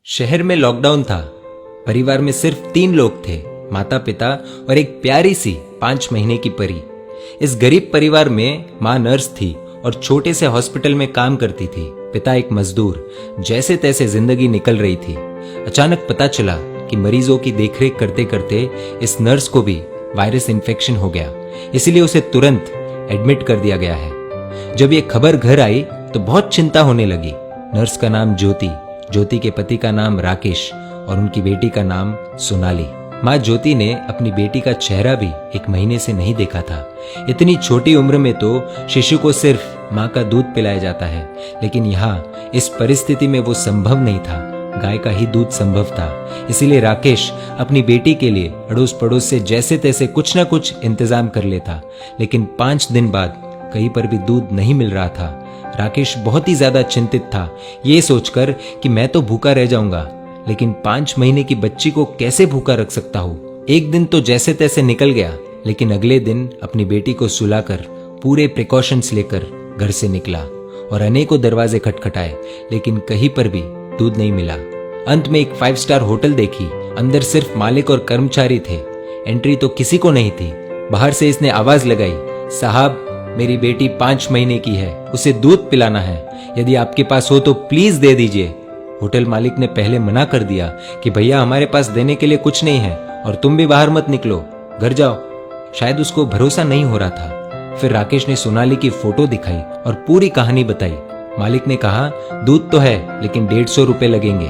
शहर में लॉकडाउन था। परिवार में सिर्फ 3 लोग थे, माता पिता और एक प्यारी सी 5 महीने की परी। इस गरीब परिवार में माँ नर्स थी और छोटे से हॉस्पिटल में काम करती थी। पिता एक मजदूर। जैसे तैसे जिंदगी निकल रही थी। अचानक पता चला कि मरीजों की देखरेख करते करते इस नर्स को भी वायरस इन्फेक्शन हो गया, इसलिए उसे तुरंत एडमिट कर दिया गया है। जब ये खबर घर आई तो बहुत चिंता होने लगी। नर्स का नाम ज्योति, ज्योति के पति का नाम राकेश और उनकी बेटी का नाम सोनाली। माँ ज्योति ने अपनी बेटी का चेहरा भी 1 महीने से नहीं देखा था। इतनी छोटी उम्र में तो शिशु को सिर्फ माँ का दूध पिलाया जाता है, लेकिन यहाँ इस परिस्थिति में वो संभव नहीं था। गाय का ही दूध संभव था। इसीलिए राकेश अपनी बेटी के लिए अड़ोस पड़ोस से जैसे तैसे कुछ ना कुछ इंतजाम कर लेता, लेकिन 5 दिन बाद कहीं पर भी दूध नहीं मिल रहा था। राकेश बहुत ही ज्यादा चिंतित था, ये सोचकर कि मैं तो भूखा रह जाऊंगा, लेकिन 5 महीने की बच्ची को कैसे भूखा रख सकता हूँ। एक दिन तो जैसे तैसे निकल गया, लेकिन अगले दिन अपनी बेटी को सुलाकर पूरे प्रिकॉशंस लेकर घर से निकला और अनेकों दरवाजे खटखटाए, लेकिन कहीं पर भी दूध नहीं मिला। अंत में एक 5 स्टार होटल देखी। अंदर सिर्फ मालिक और कर्मचारी थे। एंट्री तो किसी को नहीं थी। बाहर से इसने आवाज लगाई, साहब मेरी बेटी 5 महीने की है, उसे दूध पिलाना है, यदि आपके पास हो तो प्लीज दे दीजिए। होटल मालिक ने पहले मना कर दिया कि भैया हमारे पास देने के लिए कुछ नहीं है और तुम भी बाहर मत निकलो, घर जाओ। शायद उसको भरोसा नहीं हो रहा था। फिर राकेश ने सोनाली की फोटो दिखाई और पूरी कहानी बताई। मालिक ने कहा दूध तो है, लेकिन 150 रुपए लगेंगे।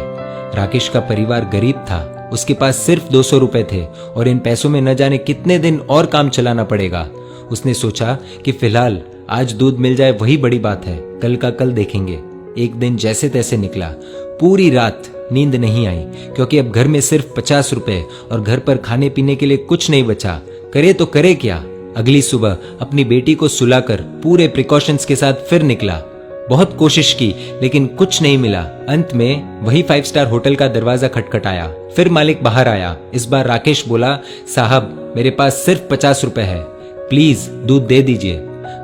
राकेश का परिवार गरीब था, उसके पास सिर्फ 200 रुपए थे और इन पैसों में न जाने कितने दिन और काम चलाना पड़ेगा। उसने सोचा कि फिलहाल आज दूध मिल जाए वही बड़ी बात है, कल का कल देखेंगे। एक दिन जैसे तैसे निकला। पूरी रात नींद नहीं आई, क्योंकि अब घर में सिर्फ 50 रुपए और घर पर खाने पीने के लिए कुछ नहीं बचा। करे तो करे क्या। अगली सुबह अपनी बेटी को सुलाकर पूरे प्रिकॉशंस के साथ फिर निकला। बहुत कोशिश की, लेकिन कुछ नहीं मिला। अंत में वही 5 स्टार होटल का दरवाजा खटखटाया। फिर मालिक बाहर आया। इस बार राकेश बोला, साहब मेरे पास सिर्फ 50 रुपए है, प्लीज दूध दे दीजिए।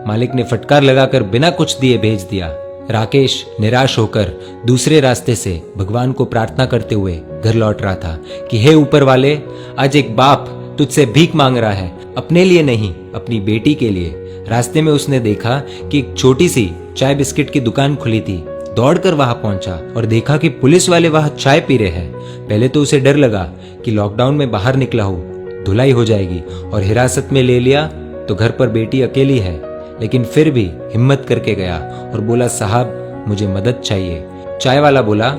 मालिक ने फटकार लगाकर बिना कुछ दिए भेज दिया। राकेश निराश होकर दूसरे रास्ते से भगवान को प्रार्थना करते हुए घर लौट रहा था कि हे ऊपर वाले, आज एक बाप तुझसे भीख मांग रहा है, अपने लिए नहीं अपनी बेटी के लिए। रास्ते में उसने देखा कि एक छोटी सी चाय बिस्किट की दुकान खुली थी। दौड़कर वहां पहुंचा और देखा कि पुलिस वाले वहां चाय पी रहे हैं। पहले तो उसे डर लगा कि लॉकडाउन में बाहर निकला हो, धुलाई हो जाएगी और हिरासत में ले लिया तो घर पर बेटी अकेली है, लेकिन फिर भी हिम्मत करके गया और बोला, साहब मुझे मदद चाहिए। चाय वाला बोला,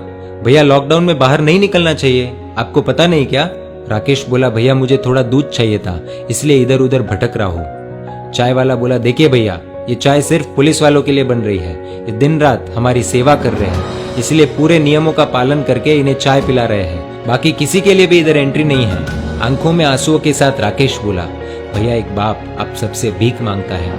भैया लॉकडाउन में बाहर नहीं निकलना चाहिए, आपको पता नहीं क्या। राकेश बोला, भैया मुझे थोड़ा दूध चाहिए था, इसलिए इधर उधर भटक रहा हूँ। चाय वाला बोला, देखिए भैया, ये चाय सिर्फ पुलिस वालों के लिए बन रही है, ये दिन रात हमारी सेवा कर रहे हैं, इसलिए पूरे नियमों का पालन करके इन्हें चाय पिला रहे हैं, बाकी किसी के लिए भी इधर एंट्री नहीं है। आंखों में आंसुओं के साथ राकेश बोला, भैया एक बाप आप सबसे भीख मांगता है।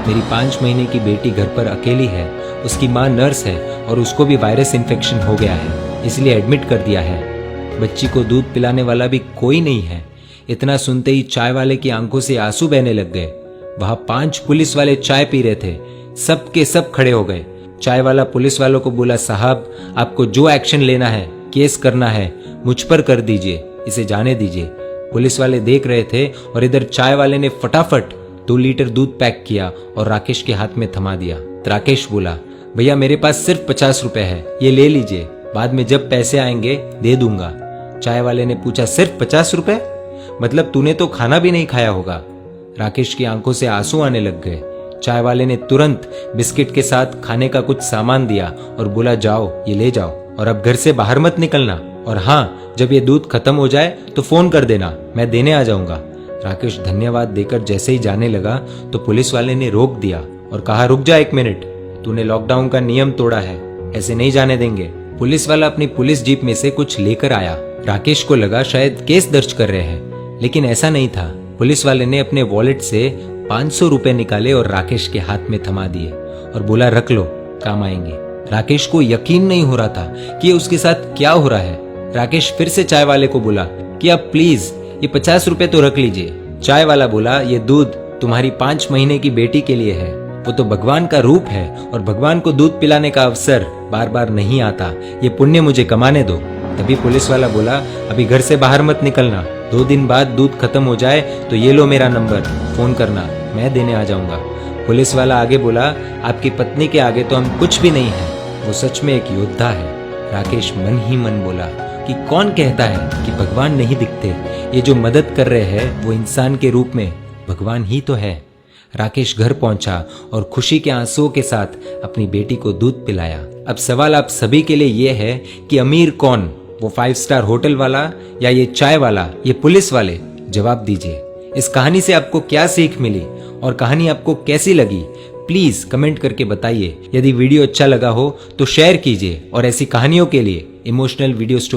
मेरी 5 महीने की बेटी घर पर अकेली है, उसकी माँ नर्स है और उसको भी वायरस इन्फेक्शन हो गया है, इसलिए एडमिट कर दिया है। बच्ची को दूध पिलाने वाला भी कोई नहीं है। इतना सुनते ही चाय वाले की आंखों से आंसू बहने लग गए। वहां 5 पुलिस वाले चाय पी रहे थे। सब के सब खड़े हो गए। चाय वाला पुलिस वालों को बोला, साहब आपको जो एक्शन लेना है, केस करना है, मुझ पर कर दीजिए, इसे जाने दीजिए। पुलिस वाले देख रहे थे और इधर चाय वाले ने फटाफट 2 लीटर दूध पैक किया और राकेश के हाथ में थमा दिया। राकेश बोला, भैया मेरे पास सिर्फ 50 रुपए है, ये ले लीजिए, बाद में जब पैसे आएंगे दे दूंगा। चाय वाले ने पूछा, सिर्फ 50 रुपए? मतलब तूने तो खाना भी नहीं खाया होगा। राकेश की आंखों से आंसू आने लग गए। चाय वाले ने तुरंत बिस्किट के साथ खाने का कुछ सामान दिया और बोला, जाओ ये ले जाओ और अब घर से बाहर मत निकलना, और हाँ जब ये दूध खत्म हो जाए तो फोन कर देना, मैं देने आ जाऊंगा। राकेश धन्यवाद देकर जैसे ही जाने लगा तो पुलिस वाले ने रोक दिया और कहा, रुक जा 1 मिनट, तूने लॉकडाउन का नियम तोड़ा है, ऐसे नहीं जाने देंगे। पुलिस वाला अपनी पुलिस जीप में से कुछ लेकर आया। राकेश को लगा शायद केस दर्ज कर रहे हैं, लेकिन ऐसा नहीं था। पुलिस वाले ने अपने वॉलेट से 500 रुपए निकाले और राकेश के हाथ में थमा दिए और बोला, रख लो, काम आएंगे। राकेश को यकीन नहीं हो रहा था कि उसके साथ क्या हो रहा है। राकेश फिर से चाय वाले को बोला कि आप प्लीज ये 50 रुपए तो रख लीजिए। चाय वाला बोला, ये दूध तुम्हारी 5 महीने की बेटी के लिए है, वो तो भगवान का रूप है और भगवान को दूध पिलाने का अवसर बार बार नहीं आता, ये पुण्य मुझे कमाने दो। तभी पुलिस वाला बोला, अभी घर से बाहर मत निकलना, 2 दिन बाद दूध खत्म हो जाए तो ये लो मेरा नंबर, फोन करना, मैं देने आ जाऊंगा। पुलिस वाला आगे बोला, आपकी पत्नी के आगे तो हम कुछ भी नहीं है, वो सच में एक योद्धा है। राकेश मन ही मन बोला कि कौन कहता है कि भगवान नहीं दिखते, ये जो मदद कर रहे हैं वो इंसान के रूप में भगवान ही तो है। राकेश घर पहुंचा और खुशी के आंसुओं के साथ अपनी बेटी को दूध पिलाया। अब सवाल आप सभी के लिए ये है कि अमीर कौन, वो 5 स्टार होटल वाला या ये चाय वाला, ये पुलिस वाले? जवाब दीजिए। इस कहानी से आपको क्या सीख मिली और कहानी आपको कैसी लगी, प्लीज कमेंट करके बताइए। यदि वीडियो अच्छा लगा हो तो शेयर कीजिए और ऐसी कहानियों के लिए, इमोशनल वीडियो स्टोरी